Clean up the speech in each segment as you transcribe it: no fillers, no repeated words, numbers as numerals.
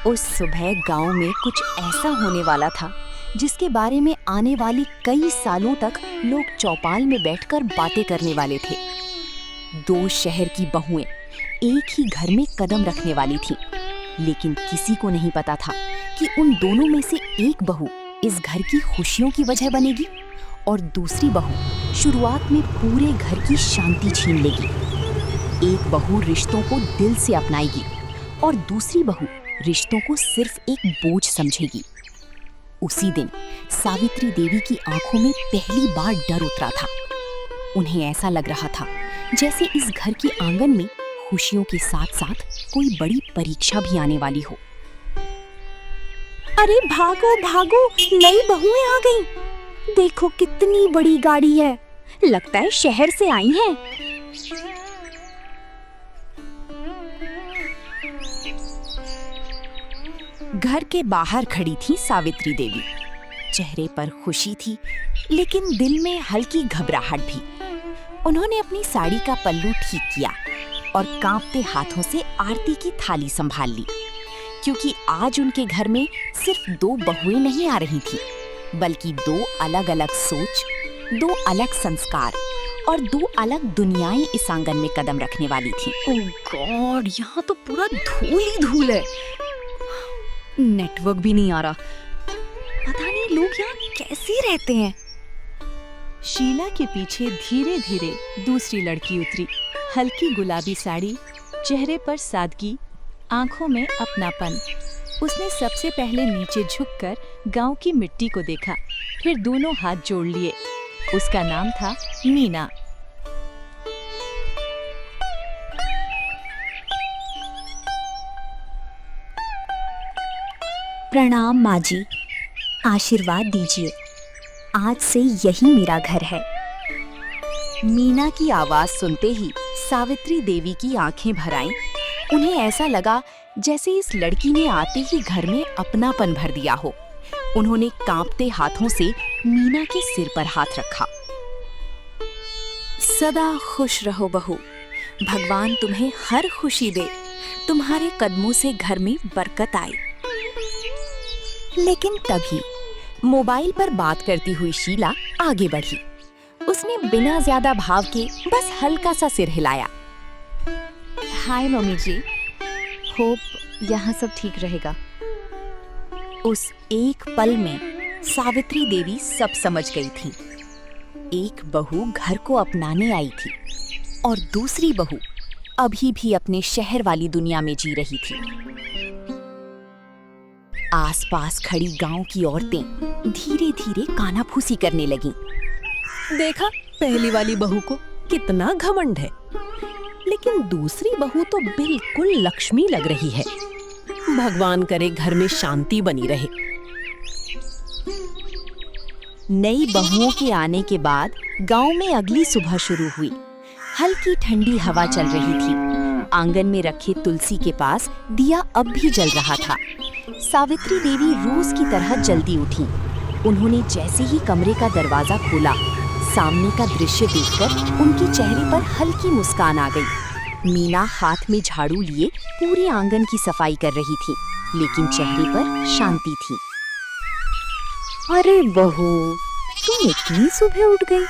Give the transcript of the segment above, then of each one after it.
उस सुबह गांव में कुछ ऐसा होने वाला था जिसके बारे में आने वाली कई सालों तक लोग चौपाल में बैठकर बातें करने वाले थे। दो शहर की बहुएं एक ही घर में कदम रखने वाली थीं, लेकिन किसी को नहीं पता था कि उन दोनों में से एक बहू इस घर की खुशियों की वजह बनेगी और दूसरी बहू शुरुआत में पूरे घर की शांति छीन लेगी। एक बहू रिश्तों को दिल से अपनाएगी और दूसरी बहू रिश्तों को सिर्फ एक बोझ समझेगी। उसी दिन सावित्री देवी की आंखों में पहली बार डर उतरा था। उन्हें ऐसा लग रहा था जैसे इस घर के आंगन में खुशियों के साथ साथ कोई बड़ी परीक्षा भी आने वाली हो। अरे भागो भागो, नई बहुएं आ गईं। देखो कितनी बड़ी गाड़ी है, लगता है शहर से आई हैं। घर के बाहर खड़ी थी सावित्री देवी। चेहरे पर खुशी थी, लेकिन दिल में हल्की घबराहट भी। उन्होंने अपनी साड़ी का पल्लू ठीक किया और कांपते हाथों से आरती की थाली संभाल ली, क्योंकि आज उनके घर में सिर्फ दो बहुएं नहीं आ रही थी, बल्कि दो अलग अलग सोच, दो अलग संस्कार और दो अलग दुनियाएं इस आंगन में कदम रखने वाली थी। ओह गॉड, यहाँ तो पूरा धूल ही धूल है। नेटवर्क भी नहीं आ रहा। पता नहीं लोग यहाँ कैसे रहते हैं। शीला के पीछे धीरे धीरे दूसरी लड़की उतरी। हल्की गुलाबी साड़ी, चेहरे पर सादगी, आंखों में अपनापन। उसने सबसे पहले नीचे झुककर गांव की मिट्टी को देखा, फिर दोनों हाथ जोड़ लिए। उसका नाम था मीना। प्रणाम माँ जी, आशीर्वाद दीजिए। आज से यही मेरा घर है। मीना की आवाज सुनते ही सावित्री देवी की आंखें भर आईं। उन्हें ऐसा लगा जैसे इस लड़की ने आते ही घर में अपनापन भर दिया हो। उन्होंने कांपते हाथों से मीना के सिर पर हाथ रखा। सदा खुश रहो बहू, भगवान तुम्हें हर खुशी दे, तुम्हारे कदमों से घर में बरकत आए। लेकिन तभी मोबाइल पर बात करती हुई शीला आगे बढ़ी। उसने बिना ज्यादा भाव के बस हल्का सा सिर हिलाया। हाय मम्मी जी, होप यहाँ सब ठीक रहेगा। उस एक पल में सावित्री देवी सब समझ गई थी। एक बहू घर को अपनाने आई थी और दूसरी बहू अभी भी अपने शहर वाली दुनिया में जी रही थी। आसपास खड़ी गांव की औरतें धीरे धीरे कानाफूसी करने लगीं। देखा, पहली वाली बहू को कितना घमंड है, लेकिन दूसरी बहू तो बिल्कुल लक्ष्मी लग रही है। भगवान करे घर में शांति बनी रहे। नई बहुओं के आने के बाद गांव में अगली सुबह शुरू हुई। हल्की ठंडी हवा चल रही थी। आंगन में रखे तुलसी के पास दिया अब भी जल रहा था। सावित्री देवी रोज की तरह जल्दी उठी। उन्होंने जैसे ही कमरे का दरवाजा खोला, सामने का दृश्य देखकर उनके चेहरे पर हल्की मुस्कान आ गई। मीना हाथ में झाड़ू लिए पूरे आंगन की सफाई कर रही थी, लेकिन चेहरे पर शांति थी। अरे बहू, तुम इतनी सुबह उठ गई?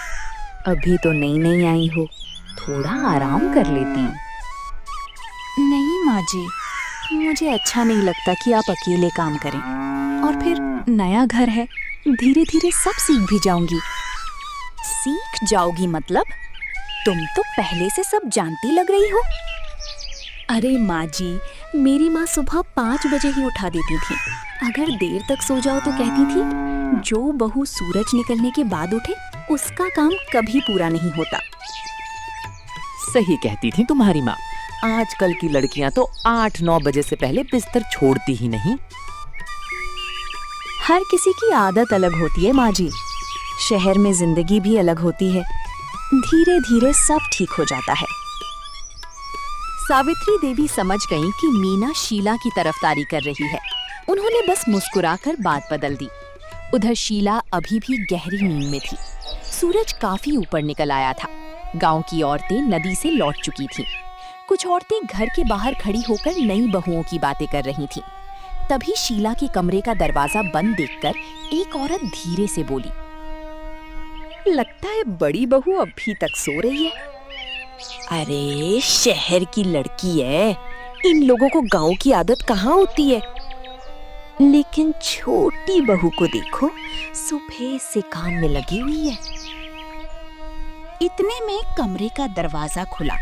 अभी तो नई नई आई हो, थोड़ा आराम कर लेती। नहीं माँ जी, मुझे अच्छा नहीं लगता कि आप अकेले काम करें। और फिर नया घर है, धीरे धीरे सब सीख भी जाऊंगी। सीख जाओगी मतलब? तुम तो पहले से सब जानती लग रही हो। अरे माँ जी, मेरी माँ सुबह 5 बजे ही उठा देती थी। अगर देर तक सो जाओ तो कहती थी, जो बहू सूरज निकलने के बाद उठे उसका काम कभी पूरा नहीं होता। सही कहती थी तुम्हारी माँ। आजकल की लड़कियां तो 8-9 बजे से पहले बिस्तर छोड़ती ही नहीं। हर किसी की आदत अलग होती है माँ जी। शहर में जिंदगी भी अलग होती है। धीरे धीरे सब ठीक हो जाता है। सावित्री देवी समझ गईं कि मीना शीला की तरफदारी कर रही है। उन्होंने बस मुस्कुराकर बात बदल दी। उधर शीला अभी भी गहरी नींद में थी। सूरज काफी ऊपर निकल आया था। गांव की औरतें नदी से लौट चुकी थीं। कुछ औरतें घर के बाहर खड़ी होकर नई बहुओं की बातें कर रही थीं। तभी शीला के कमरे का दरवाजा बंद देखकर एक औरत धीरे से बोली, लगता है बड़ी बहू अभी तक सो रही है। अरे शहर की लड़की है, इन लोगों को गांव की आदत कहाँ होती है। लेकिन छोटी बहू को देखो, सुबह से काम में लगी हुई है। इतने में कमरे का दरवाजा खुला।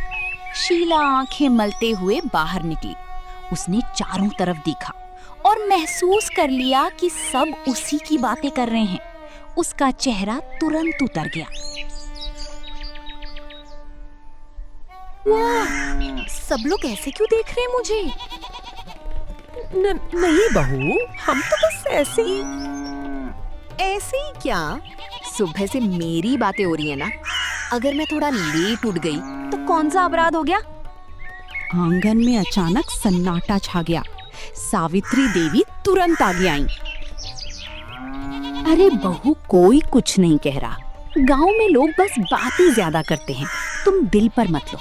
शीला आंखें मलते हुए बाहर निकली। उसने चारों तरफ देखा और महसूस कर लिया कि सब उसी की बातें कर रहे हैं। उसका चेहरा तुरंत उतर गया। वाह, सब लोग ऐसे क्यों देख रहे हैं मुझे? नहीं बहू, हम तो बस ऐसे ही। ऐसे ही क्या? सुबह से मेरी बातें हो रही है ना। अगर मैं थोड़ा लेट उठ गई तो कौन सा अपराध हो गया? आंगन में अचानक सन्नाटा छा गया। सावित्री देवी तुरंत आगे आईं। अरे बहू, कोई कुछ नहीं कह रहा। गांव में लोग बस बातें ज्यादा करते हैं, तुम दिल पर मत लो।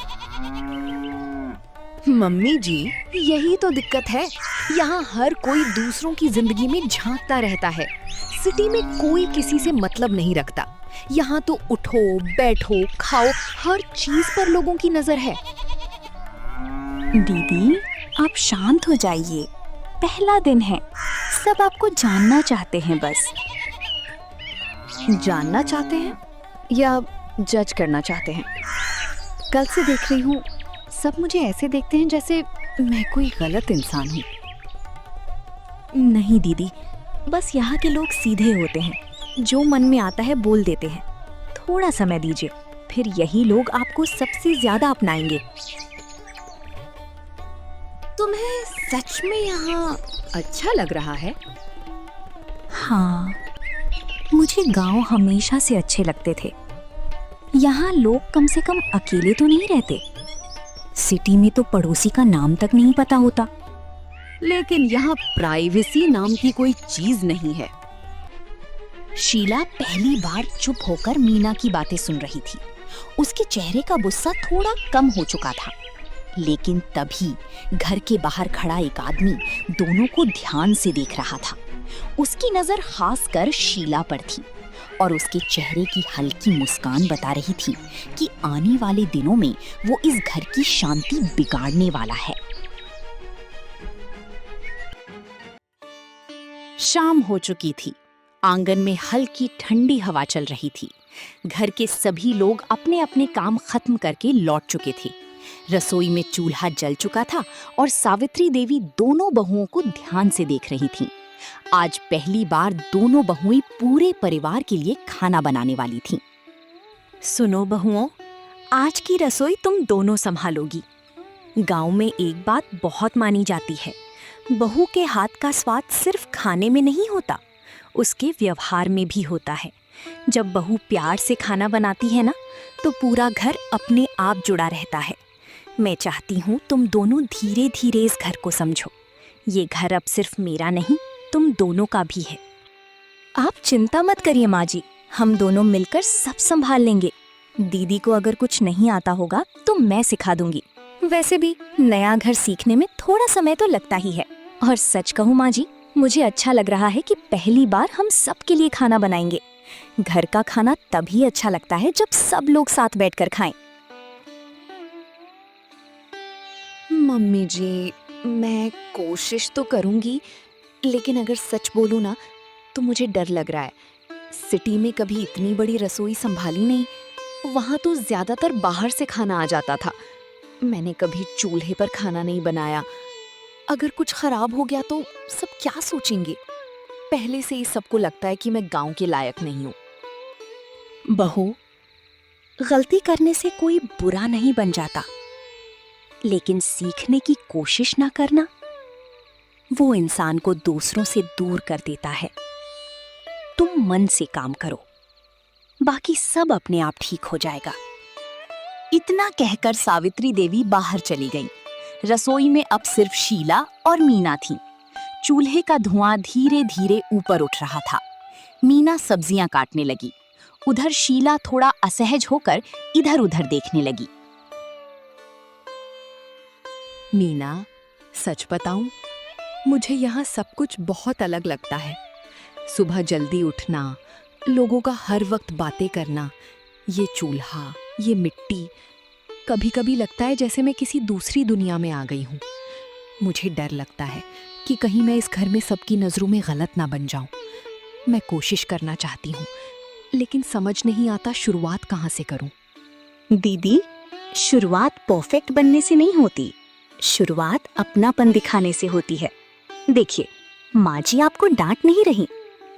मम्मी जी, यही तो दिक्कत है। यहाँ हर कोई दूसरों की जिंदगी में झांकता रहता है। सिटी में कोई किसी से मतलब नहीं रखता। यहाँ तो उठो, बैठो, खाओ, हर चीज पर लोगों की नजर है। दीदी, आप शांत हो जाइए। पहला दिन है, सब आपको जानना चाहते हैं बस। जानना चाहते हैं या जज करना चाहते हैं? कल से देख रही हूँ, सब मुझे ऐसे देखते हैं जैसे मैं कोई गलत इंसान हूँ। नहीं दीदी, बस यहाँ के लोग सीधे होते हैं। जो मन में आता है बोल देते हैं। थोड़ा समय दीजिए, फिर यही लोग आपको सबसे ज्यादा अपनाएंगे। तुम्हें सच में यहाँ अच्छा लग रहा है? हाँ, मुझे गांव हमेशा से अच्छे लगते थे। यहाँ लोग कम से कम अकेले तो नहीं रहते। सिटी में तो पड़ोसी का नाम तक नहीं पता होता। लेकिन यहाँ प्राइवेसी नाम की कोई चीज नहीं है। शीला पहली बार चुप होकर मीना की बातें सुन रही थी। उसके चेहरे का गुस्सा थोड़ा कम हो चुका था। लेकिन तभी घर के बाहर खड़ा एक आदमी दोनों को ध्यान से देख रहा था। उसकी नजर खासकर शीला पर थी और उसके चेहरे की हल्की मुस्कान बता रही थी कि आने वाले दिनों में वो इस घर की शांति बिगाड़ने वाला है। शाम हो चुकी थी। आंगन में हल्की ठंडी हवा चल रही थी। घर के सभी लोग अपने अपने काम खत्म करके लौट चुके थे। रसोई में चूल्हा जल चुका था और सावित्री देवी दोनों बहुओं को ध्यान से देख रही थीं। आज पहली बार दोनों बहुएं पूरे परिवार के लिए खाना बनाने वाली थीं। सुनो बहुओं, आज की रसोई तुम दोनों संभालोगी। गांव में एक बात बहुत मानी जाती है, बहू के हाथ का स्वाद सिर्फ खाने में नहीं होता, उसके व्यवहार में भी होता है। जब बहू प्यार से खाना बनाती है ना, तो पूरा घर अपने आप जुड़ा रहता है। मैं चाहती हूँ तुम दोनों धीरे धीरे इस घर को समझो। ये घर अब सिर्फ मेरा नहीं, तुम दोनों का भी है। आप चिंता मत करिए माँ जी, हम दोनों मिलकर सब संभाल लेंगे। दीदी को अगर कुछ नहीं आता होगा तो मैं सिखा दूंगी। वैसे भी नया घर सीखने में थोड़ा समय तो लगता ही है। और सच कहूँ माँ जी, मुझे अच्छा लग रहा है कि पहली बार हम सबके लिए खाना बनाएंगे। घर का खाना तभी अच्छा लगता है जब सब लोग साथ बैठकर खाएं। मम्मी जी, मैं कोशिश तो करूंगी, लेकिन अगर सच बोलूं ना तो मुझे डर लग रहा है। सिटी में कभी इतनी बड़ी रसोई संभाली नहीं। वहाँ तो ज्यादातर बाहर से खाना आ जाता था। मैंने कभी चूल्हे पर खाना नहीं बनाया। अगर कुछ खराब हो गया तो सब क्या सोचेंगे? पहले से ही सबको लगता है कि मैं गांव के लायक नहीं हूँ। बहू, गलती करने से कोई बुरा नहीं बन जाता, लेकिन सीखने की कोशिश ना करना, वो इंसान को दूसरों से दूर कर देता है। तुम मन से काम करो, बाकी सब अपने आप ठीक हो जाएगा। इतना कहकर सावित्री देवी बाहर चली गई। रसोई में अब सिर्फ शीला और मीना थीं। चूल्हे का धुआं धीरे धीरे ऊपर उठ रहा था। मीना सब्जियां काटने लगी। उधर शीला थोड़ा असहज होकर इधर उधर देखने लगी। मीना, सच बताऊं, मुझे यहाँ सब कुछ बहुत अलग लगता है। सुबह जल्दी उठना, लोगों का हर वक्त बातें करना, ये चूल्हा, ये मिट्टी। कभी कभी लगता है जैसे मैं किसी दूसरी दुनिया में आ गई हूँ। मुझे डर लगता है कि कहीं मैं इस घर में सबकी नज़रों में गलत ना बन जाऊं। मैं कोशिश करना चाहती हूँ, लेकिन समझ नहीं आता शुरुआत कहाँ से करूँ। दीदी, शुरुआत परफेक्ट बनने से नहीं होती, शुरुआत अपनापन दिखाने से होती है। देखिए, माँ जी आपको डांट नहीं रही,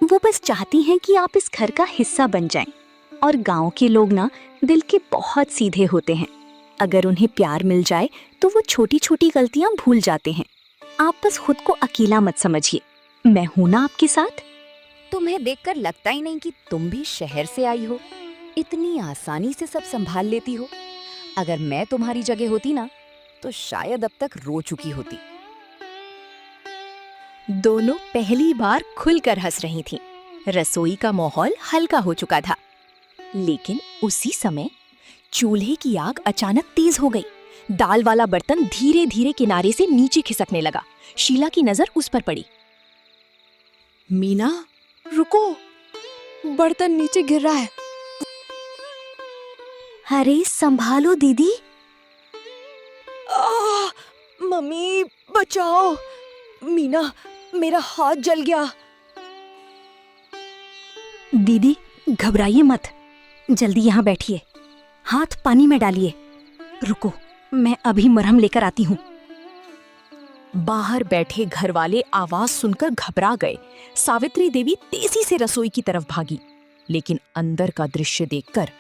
वो बस चाहती हैं कि आप इस घर का हिस्सा बन जाएं। और गांव के लोग ना दिल के बहुत सीधे होते हैं। अगर उन्हें प्यार मिल जाए तो वो छोटी छोटी गलतियां भूल जाते हैं। आप बस खुद को अकेला मत समझिए, मैं हूं ना आपके साथ। तुम्हें देखकर लगता ही नहीं कि तुम भी शहर से आई हो। इतनी आसानी से सब संभाल लेती हो। अगर मैं तुम्हारी जगह होती ना, तो शायद अब तक रो चुकी होती। दोनों पहली बार खुलकर हंस रही थीं। रसोई का माहौल हल्का हो चुका था। लेकिन उसी समय चूल्हे की आग अचानक तेज हो गई। दाल वाला बर्तन धीरे धीरे किनारे से नीचे खिसकने लगा। शीला की नजर उस पर पड़ी। मीना, रुको, बर्तन नीचे गिर रहा है। अरे संभालो दीदी। मम्मी बचाओ, मीना, मेरा हाथ जल गया। दीदी घबराइए मत, जल्दी यहाँ बैठिए, हाथ पानी में डालिए। रुको, मैं अभी मरहम लेकर आती हूँ। बाहर बैठे घरवाले आवाज सुनकर घबरा गए। सावित्री देवी तेजी से रसोई की तरफ भागी, लेकिन अंदर का दृश्य देखकर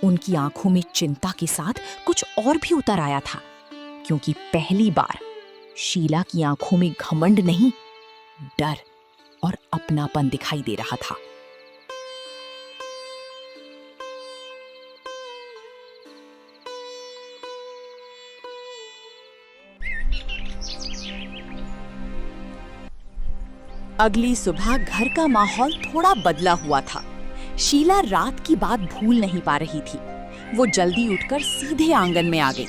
उनकी आंखों में चिंता के साथ कुछ और भी उतर आया था, क्योंकि पहली बार शीला की आंखों में घमंड नहीं, डर और अपनापन दिखाई दे रहा था। अगली सुबह घर का माहौल थोड़ा बदला हुआ था। शीला रात की बात भूल नहीं पा रही थी। वो जल्दी उठकर सीधे आंगन में आ गई।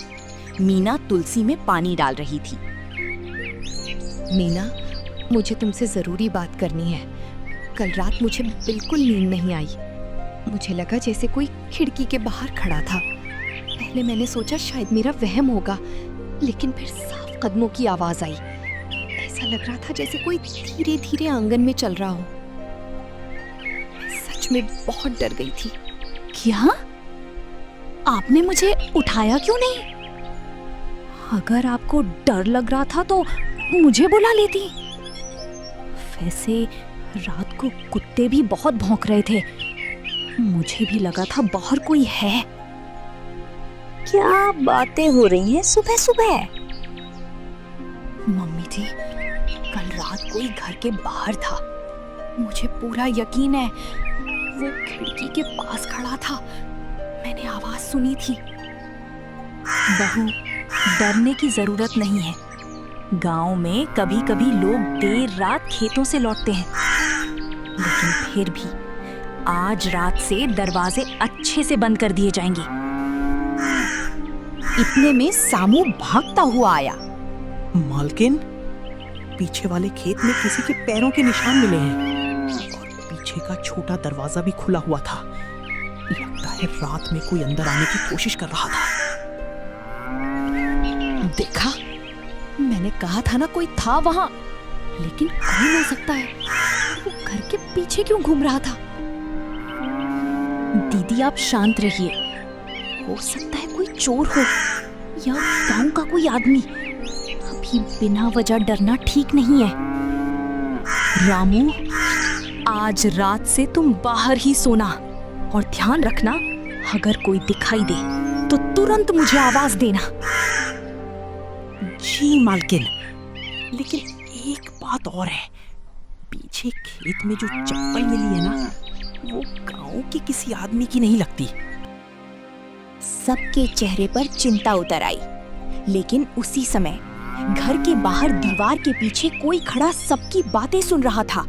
मीना तुलसी में पानी डाल रही थी। मीना, मुझे तुमसे जरूरी बात करनी है। कल रात मुझे बिल्कुल नींद नहीं आई। मुझे लगा जैसे कोई खिड़की के बाहर खड़ा था। पहले मैंने सोचा शायद मेरा वहम होगा, लेकिन फिर साफ कदमों की आवाज आई। ऐसा लग रहा था जैसे कोई धीरे धीरे आंगन में चल रहा हो। मैं सच में बहुत डर गई थी। क्या? आपने मुझे उठाया क्यों नहीं? अगर आपको डर लग रहा था तो मुझे बुला लेती। वैसे रात को कुत्ते भी बहुत भौंक रहे थे। मुझे भी लगा था बाहर कोई है। क्या बातें हो रही हैं सुबह सुबह? मम्मी जी, कल रात कोई घर के बाहर था। मुझे पूरा यकीन है, वो खिड़की के पास खड़ा था। मैंने आवाज सुनी थी। बहू, डरने की जरूरत नहीं है। गांव में कभी कभी लोग देर रात खेतों से लौटते हैं, लेकिन फिर भी आज रात से दरवाजे अच्छे से बंद कर दिए जाएंगे। इतने में सामू भागता हुआ आया। मालकिन, पीछे वाले खेत में किसी के पैरों के निशान मिले हैं और पीछे का छोटा दरवाजा भी खुला हुआ था। लगता है रात में कोई अंदर आने की कोशिश कर रहा था। देखा, मैंने कहा था ना कोई था वहां। लेकिन कौन हो सकता है? वो घर के पीछे क्यों घूम रहा था? दीदी आप शांत रहिए। हो सकता है कोई चोर हो या गांव का कोई आदमी। अभी बिना वजह डरना ठीक नहीं है। रामू, आज रात से तुम बाहर ही सोना और ध्यान रखना, अगर कोई दिखाई दे तो तुरंत मुझे आवाज देना। जी मालकिन, लेकिन एक बात और है। पीछे खेत में जो चप्पल मिली है ना, वो गांव के किसी आदमी की नहीं लगती। सबके चेहरे पर चिंता उतर आई, लेकिन उसी समय घर के बाहर दीवार के पीछे कोई खड़ा सबकी बातें सुन रहा था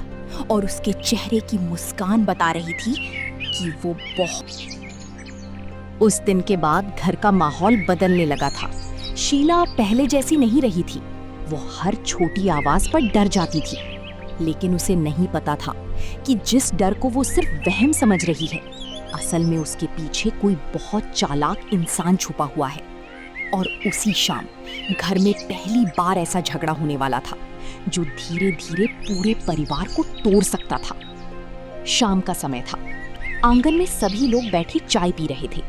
और उसके चेहरे की मुस्कान बता रही थी कि वो बहुत। उस दिन के बाद घर का माहौल बदलने लगा था। शीला पहले जैसी नहीं रही थी। वो हर छोटी आवाज पर डर जाती थी, लेकिन उसे नहीं पता था कि जिस डर को वो सिर्फ वहम समझ रही है, असल में उसके पीछे कोई बहुत चालाक इंसान छुपा हुआ है। और उसी शाम घर में पहली बार ऐसा झगड़ा होने वाला था जो धीरे धीरे पूरे परिवार को तोड़ सकता था। शाम का समय था। आंगन में सभी लोग बैठे चाय पी रहे थे।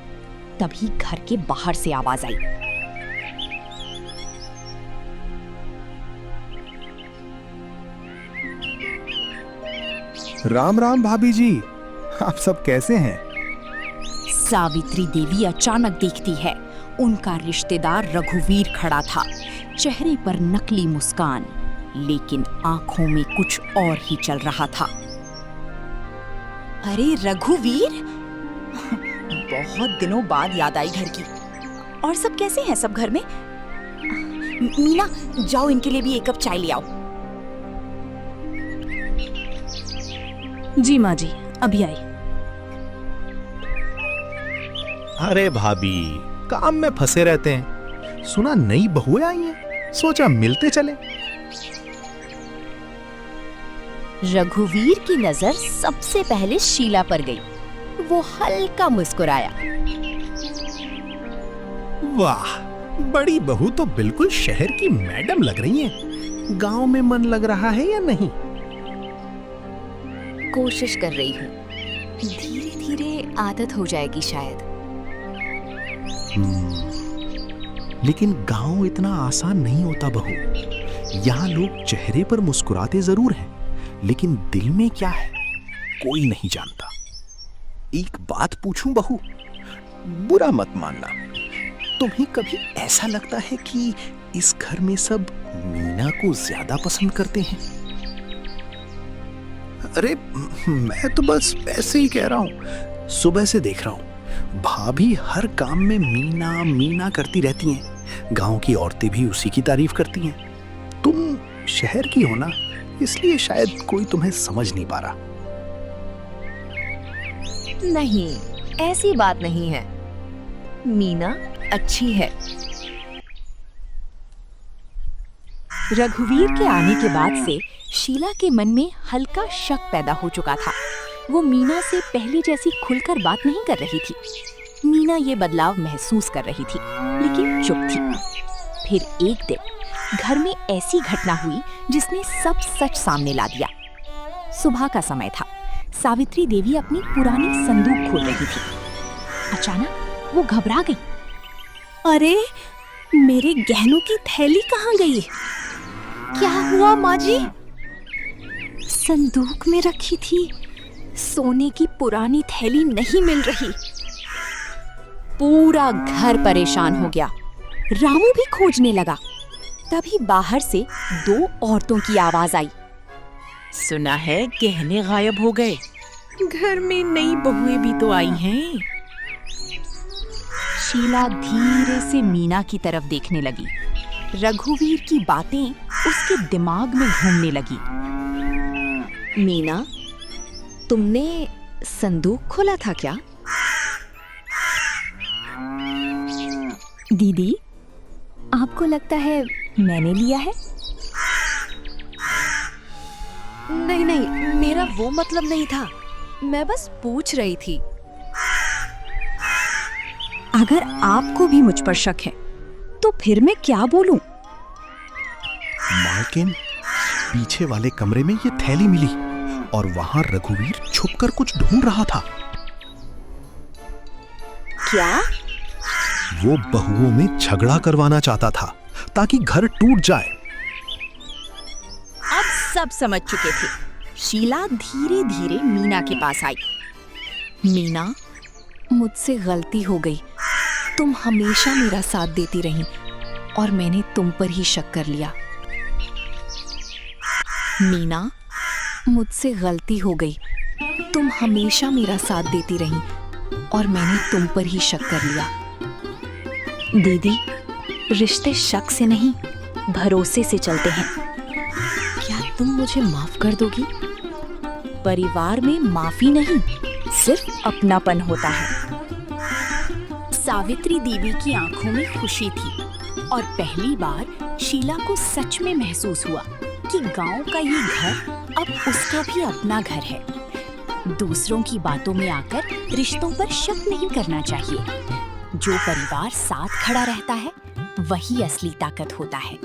तभी घर के बाहर से आवाज आई। राम राम भाभी जी, आप सब कैसे हैं? सावित्री देवी अचानक देखती है उनका रिश्तेदार रघुवीर खड़ा था। चेहरे पर नकली मुस्कान, लेकिन आंखों में कुछ और ही चल रहा था। अरे रघुवीर, बहुत दिनों बाद याद आई घर की। और सब कैसे हैं सब घर में? मीना, जाओ इनके लिए भी एक कप चाय ले आओ। जी माँ जी, अभी आई। अरे भाभी, काम में फंसे रहते हैं। सुना नई बहुएं आई हैं, सोचा मिलते चले। रघुवीर की नजर सबसे पहले शीला पर गई। वो हल्का मुस्कुराया। वाह, बड़ी बहू तो बिल्कुल शहर की मैडम लग रही हैं। गांव में मन लग रहा है या नहीं? कोशिश कर रही हूँ, धीरे धीरे आदत हो जाएगी शायद। लेकिन गांव इतना आसान नहीं होता बहू। यहाँ लोग चेहरे पर मुस्कुराते जरूर हैं, लेकिन दिल में क्या है कोई नहीं जानता। एक बात पूछूं बहू, बुरा मत मानना, तुम्हें कभी ऐसा लगता है कि इस घर में सब मीना को ज्यादा पसंद करते हैं? अरे मैं तो बस ऐसे ही कह रहा हूं। सुबह से देख रहा हूं भाभी हर काम में मीना मीना करती रहती हैं। गांव की औरतें भी उसी की तारीफ करती हैं। तुम शहर की हो ना, इसलिए शायद कोई तुम्हें समझ नहीं पा रहा। नहीं, ऐसी बात नहीं है। मीना अच्छी है। रघुवीर के आने के बाद से शीला के मन में हल्का शक पैदा हो चुका था। वो मीना से पहले जैसी खुलकर बात नहीं कर रही थी। मीना ये बदलाव महसूस कर रही थी, लेकिन चुप थी। फिर एक दिन घर में ऐसी घटना हुई जिसने सब सच सामने ला दिया। सुबह का समय था। सावित्री देवी अपनी पुरानी संदूक खोल रही थी। अचानक वो घबरा गई। अरे, मेरे गहनों की थैली कहाँ गई? क्या हुआ माँ जी? संदूक में रखी थी। सोने की पुरानी थैली नहीं मिल रही। पूरा घर परेशान हो गया। रामू भी खोजने लगा। तभी बाहर से दो औरतों की आवाज आई। सुना है गहने गायब हो गए। घर में नई बहुएं भी तो आई हैं। शीला धीरे से मीना की तरफ देखने लगी। रघुवीर की बातें उसके दिमाग में घूमने लगी। मीना, तुमने संदूक खोला था क्या? दीदी, आपको लगता है मैंने लिया है? नहीं नहीं, मेरा वो मतलब नहीं था। मैं बस पूछ रही थी। अगर आपको भी मुझ पर शक है, तो फिर मैं क्या बोलूं? मालकिन, पीछे वाले कमरे में ये थैली मिली और वहां रघुवीर छुपकर कुछ ढूंढ रहा था। क्या? वो बहुओं में झगड़ा करवाना चाहता था ताकि घर टूट जाए। अब सब समझ चुके थे। शीला धीरे धीरे मीना के पास आई। मीना, मुझसे गलती हो गई। तुम हमेशा मेरा साथ देती रही और मैंने तुम पर ही शक कर लिया। मीना, मुझसे गलती हो गई। तुम हमेशा मेरा साथ देती रही और मैंने तुम पर ही शक कर लिया। दीदी, रिश्ते शक से नहीं, भरोसे से चलते हैं। क्या तुम मुझे माफ कर दोगी? परिवार में माफी नहीं, सिर्फ अपनापन होता है। सावित्री देवी की आंखों में खुशी थी और पहली बार शीला को सच में महसूस हुआ कि गांव का ये घर अब उसका भी अपना घर है। दूसरों की बातों में आकर रिश्तों पर शक नहीं करना चाहिए। जो परिवार साथ खड़ा रहता है वही असली ताकत होता है।